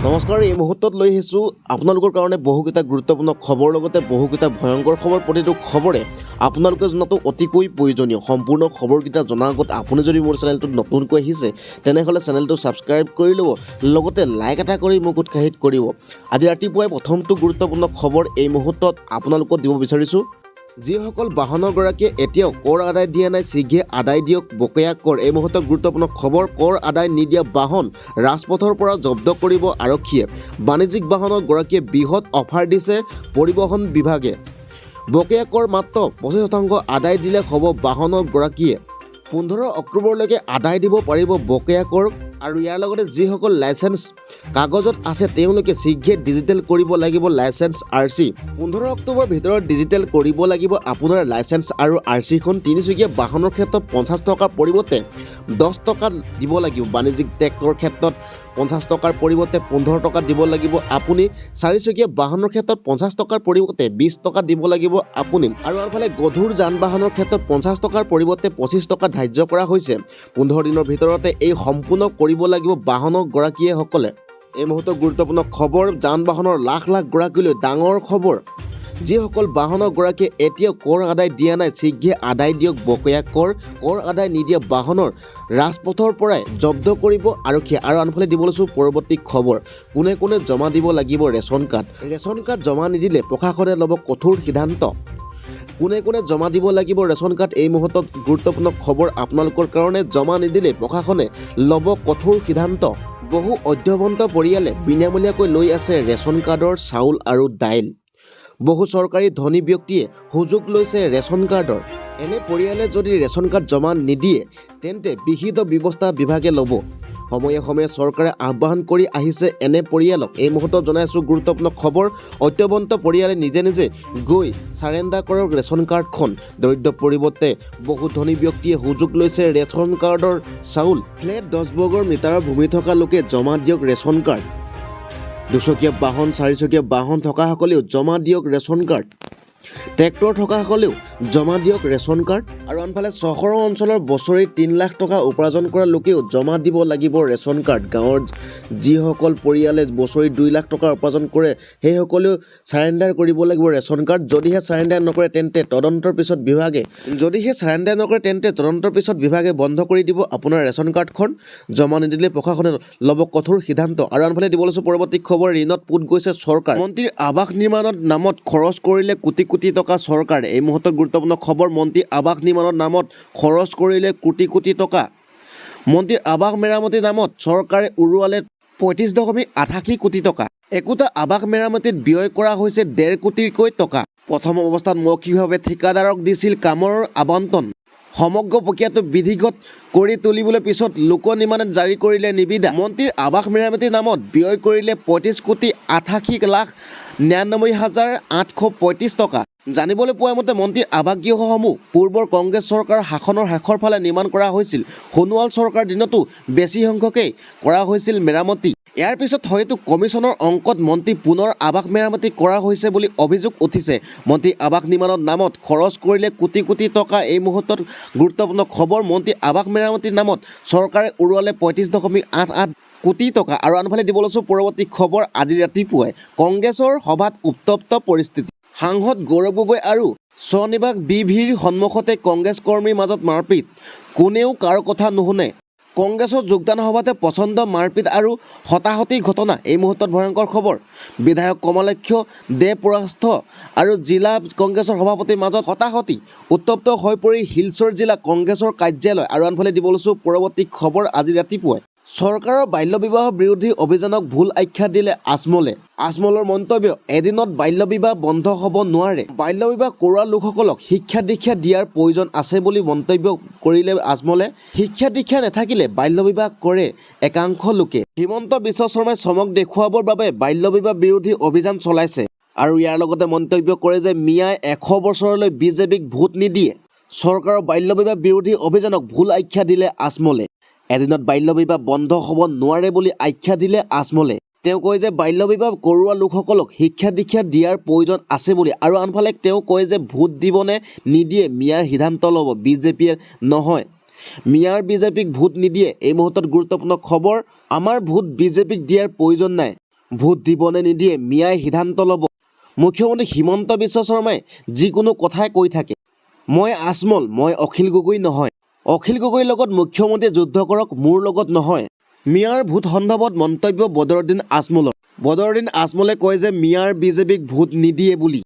নমস্কাৰ, এই মুহূৰ্তত লৈ আহিছোঁ আপোনালোকৰ কাৰণে বহুকেইটা গুৰুত্বপূৰ্ণ খবৰ লগতে বহুকেইটা ভয়ংকৰ খবৰ। প্ৰতিটো খবৰে আপোনালোকে জনাটো অতিকৈ প্ৰয়োজনীয়। সম্পূৰ্ণ খবৰকেইটা জনাৰ আগত আপুনি যদি মোৰ চেনেলটোত নতুনকৈ আহিছে তেনেহ'লে চেনেলটো ছাবস্ক্ৰাইব কৰি ল'ব, লগতে লাইক এটা কৰি মোক উৎসাহিত কৰিব। আজি ৰাতিপুৱাই প্ৰথমটো গুৰুত্বপূৰ্ণ খবৰ এই মুহূৰ্তত আপোনালোকক দিব বিচাৰিছোঁ। যিসকল বাহনৰ গৰাকীয়ে এতিয়াও কৰ আদায় দিয়া নাই, শীঘ্ৰে আদায় দিয়ক বকেয়া কৰ। এই মুহূৰ্তত গুৰুত্বপূৰ্ণ খবৰ, কৰ আদায় নিদিয়া বাহন ৰাজপথৰ পৰা জব্দ কৰিব আৰক্ষীয়ে। বাণিজ্যিক বাহনৰ গৰাকীয়ে বৃহৎ অফাৰ দিছে পৰিবহণ বিভাগে। বকেয়া কৰ মাত্ৰ 25% আদায় দিলে হ'ব বাহনৰ গৰাকীয়ে 15 অক্টোবৰলৈকে আদায় দিব পাৰিব বকেয়া কৰ। আৰু ইয়াৰ লগতে যিসকল লাইচেন্স কাগজত আছে তেওঁলোকে শীঘ্ৰে ডিজিটেল কৰিব লাগিব লাইচেন্স RC। 15 অক্টোবৰ ভিতৰত ডিজিটেল কৰিব লাগিব আপোনাৰ লাইচেন্স আৰু RCখন। তিনিচকীয়া বাহনৰ ক্ষেত্ৰত 50 টকাৰ পৰিৱৰ্তে 10 টকা দিব লাগিব। বাণিজ্যিক ট্ৰেক্টৰৰ ক্ষেত্ৰত 50 টকাৰ পৰিৱৰ্তে 15 টকা দিব লাগিব আপুনি। চাৰিচকীয়া বাহনৰ ক্ষেত্ৰত 50 টকাৰ পৰিৱৰ্তে 20 টকা দিব লাগিব আপুনি। আৰু আনফালে গধুৰ যান বাহনৰ ক্ষেত্ৰত 50 টকাৰ পৰিৱৰ্তে 25 টকা ধাৰ্য কৰা হৈছে। 15 দিনৰ ভিতৰতে এই সম্পূৰ্ণ কৰিব লাগিব বাহনৰ গৰাকীসকলে। এই মুহূৰ্তত গুৰুত্বপূৰ্ণ খবৰ, যান বাহনৰ লাখ লাখ গৰাকীলৈ ডাঙৰ খবৰ। যিসকল বাহনৰ গৰাকীয়ে এতিয়াও কৰ আদায় দিয়া নাই, শীঘ্ৰে আদায় দিয়ক বকেয়া কৰ। কৰ আদায় নিদিয়া বাহনৰ ৰাজপথৰ পৰাই জব্দ কৰিব আৰক্ষীয়ে। আৰু আনফালে দিব লৈছোঁ পৰৱৰ্তী খবৰ, কোনে কোনে জমা দিব লাগিব ৰেচন কাৰ্ড। ৰেচন কাৰ্ড জমা নিদিলে প্ৰশাসনে ল'ব কঠোৰ সিদ্ধান্ত। কোনে কোনে জমা দিব লাগিব ৰেচন কাৰ্ড, এই মুহূৰ্তত গুৰুত্বপূৰ্ণ খবৰ আপোনালোকৰ কাৰণে। জমা নিদিলে প্ৰশাসনে ল'ব কঠোৰ সিদ্ধান্ত। বহু অধ্যৱন্ত পৰিয়ালে বিনামূলীয়াকৈ লৈ আছে ৰেচন কাৰ্ডৰ চাউল আৰু দাইল। বহু চৰকাৰী ধনী ব্যক্তিয়ে সুযোগ লৈছে ৰেচন কাৰ্ডৰ। এনে পৰিয়ালে যদি ৰেচন কাৰ্ড জমা নিদিয়ে তেন্তে বিহিত ব্যৱস্থা বিভাগে ল'ব। সময়ে সময়ে চৰকাৰে আহ্বান কৰি আহিছে এনে পৰিয়ালক। এই মুহূৰ্তত জনাইছোঁ গুৰুত্বপূৰ্ণ খবৰ, অত্যৱন্ত পৰিয়ালে নিজে নিজে গৈ চাৰেণ্ডাৰ কৰক ৰেচন কাৰ্ডখন। দৰিদ্ৰ পৰিৱৰ্তে বহু ধনী ব্যক্তিয়ে সুযোগ লৈছে ৰেচন কাৰ্ডৰ চাউল। ফ্লেট 10 বৰ্গ মিটাৰৰ ভূমি থকা লোকে জমা দিয়ক ৰেচন কাৰ্ড। দুচকীয়া বাহন, চাৰিচকীয়া বাহন থকাসকলেও জমা দিয়ক ৰেচন কাৰ্ড। ট্ৰেক্টৰ থকাসকলেও জমা দিয়ক ৰেচন কাৰ্ড। আৰু আনফালে চহৰ অঞ্চলৰ বছৰি 3 লাখ টকা উপাৰ্জন কৰা লোকেও জমা দিব লাগিব ৰেচন কাৰ্ড। গাঁৱৰ যিসকল পৰিয়ালে বছৰি 2 লাখ টকা উপাৰ্জন কৰে সেইসকলেও চাৰেণ্ডাৰ কৰিব লাগিব ৰেচন কাৰ্ড। যদিহে চাৰেণ্ডাৰ নকৰে তেন্তে তদন্তৰ পিছত বিভাগে বন্ধ কৰি দিব আপোনাৰ ৰেচন কাৰ্ডখন। জমা নিদিলে প্ৰশাসনে ল'ব কঠোৰ সিদ্ধান্ত। আৰু আনফালে দিব লৈছোঁ পৰৱৰ্তী খবৰ, ঋণত পোত গৈছে চৰকাৰ। মন্ত্ৰীৰ আৱাস নিৰ্মাণৰ নামত খৰচ কৰিলে কোটি কোটি টকা চৰকাৰে। এই মুহূৰ্তত গুৰুত্বপূৰ্ণ খবৰ, মন্ত্ৰীৰ আৱাস নিৰ্মাণৰ নামত খৰচ কৰিলে কোটি কোটি টকা। মন্ত্ৰীৰ আৱাস মেৰামতিৰ নামত চৰকাৰে উৰুৱালে 35.88 কোটি টকা। একোটা আৱাস মেৰামতিত ব্যয় কৰা হৈছে 1.5 কোটিকৈ টকা। প্ৰথম অৱস্থাত মৌখিকভাৱে ঠিকাদাৰক দিছিল কামৰ আবণ্টন। সমগ্ৰ প্ৰক্ৰিয়াটো বিধিগত কৰি তুলিবলৈ পিছত লোক নিৰ্মাণত জাৰি কৰিলে নিবিদা। মন্ত্ৰীৰ আৱাস মেৰামতিৰ নামত ব্যয় কৰিলে 35,88,99,835 টকা। জানিবলৈ পোৱা মতে মন্ত্ৰীৰ আৱাস গৃহসমূহ পূৰ্বৰ কংগ্ৰেছ চৰকাৰৰ শাসনৰ শেষৰ ফালে নিৰ্মাণ কৰা হৈছিল। সোণোৱাল চৰকাৰৰ দিনতো বেছি সংখ্যকেই কৰা হৈছিল মেৰামতি। ইয়াৰ পিছত হয়তো কমিছনৰ অংকত মন্ত্ৰী পুনৰ আৱাস মেৰামতি কৰা হৈছে বুলি অভিযোগ উঠিছে। মন্ত্ৰী আৱাস নিৰ্মাণৰ নামত খৰচ কৰিলে কোটি কোটি টকা। এই মুহূৰ্তত গুৰুত্বপূৰ্ণ খবৰ, মন্ত্ৰী আৱাস মেৰামতিৰ নামত চৰকাৰে উৰুৱালে 35.88 কোটি টকা। আৰু আনফালে দিব লৈছোঁ পৰৱৰ্তী খবৰ, আজি ৰাতিপুৱাই কংগ্ৰেছৰ সভাত উত্তপ্ত পৰিস্থিতি। সাংসদ গৌৰৱ গগৈ আৰু স্বনিবাস BVৰ সন্মুখতে কংগ্ৰেছ কৰ্মীৰ মাজত মাৰপিট। কোনেও কাৰো কথা নুশুনে। কংগ্ৰেছৰ যোগদান সভাতে প্ৰচণ্ড মাৰপিট আৰু হতাহতিৰ ঘটনা। এই মুহূৰ্তত ভয়ংকৰ খবৰ, বিধায়ক কমলাক্ষ দে পৰাস্ত আৰু জিলা কংগ্ৰেছৰ সভাপতিৰ মাজত হতাহতি। উত্তপ্ত হৈ পৰি শিলচৰ জিলা কংগ্ৰেছৰ কাৰ্যালয়। আৰু আনফালে দিব লৈছোঁ পৰৱৰ্তী খবৰ, আজি ৰাতিপুৱাই চৰকাৰৰ বাল্য বিবাহ বিৰোধী অভিযানক ভুল আখ্যা দিলে আজমলে। আজমলৰ মন্তব্য, এদিনত বাল্য বিবাহ বন্ধ হ'ব নোৱাৰে। বাল্য বিবাহ কৰোৱা লোকসকলক শিক্ষা দীক্ষা দিয়াৰ প্ৰয়োজন আছে বুলি মন্তব্য কৰিলে আজমলে। শিক্ষা দীক্ষা নাথাকিলে বাল্য বিবাহ কৰে একাংশ লোকে। হিমন্ত বিশ্ব শৰ্মাই চমক দেখুৱাবৰ বাবে বাল্য বিবাহ বিৰোধী অভিযান চলাইছে। আৰু ইয়াৰ লগতে মন্তব্য কৰে যে মিয়াই 100 বছৰলৈ বিজেপিক ভোট নিদিয়ে। চৰকাৰৰ বাল্য বিবাহ বিৰোধী অভিযানক ভুল আখ্যা দিলে আজমলে। এদিনত বাল্য বিবাহ বন্ধ হ'ব নোৱাৰে বুলি আখ্যা দিলে আজমলে। তেওঁ কয় যে বাল্য বিবাহ কৰোৱা লোকসকলক শিক্ষা দীক্ষা দিয়াৰ প্ৰয়োজন আছে বুলি। আৰু আনফালে তেওঁ কয় যে ভোট দিবনে নিদিয়ে মিয়াৰ সিদ্ধান্ত ল'ব, বিজেপিয়ে নহয়। মিয়াৰ বিজেপিক ভোট নিদিয়ে। এই মুহূৰ্তত গুৰুত্বপূৰ্ণ খবৰ, আমাৰ ভোট বিজেপিক দিয়াৰ প্ৰয়োজন নাই। ভোট দিবনে নিদিয়ে মিয়াই সিদ্ধান্ত ল'ব। মুখ্যমন্ত্ৰী হিমন্ত বিশ্ব শৰ্মাই যিকোনো কথাই কৈ থাকে। মই আজমল, মই অখিল গগৈ নহয়। অখিল গগৈৰ লগত মুখ্যমন্ত্ৰীয়ে যুদ্ধ কৰক, মোৰ লগত নহয়। মিয়াৰ ভোট সন্দৰ্ভত মন্তব্য বদৰুদ্দিন আজমলৰ। বদৰুদ্দিন আজমলে কয় যে মিয়াৰ বিজেপিক ভোট নিদিয়ে বুলি।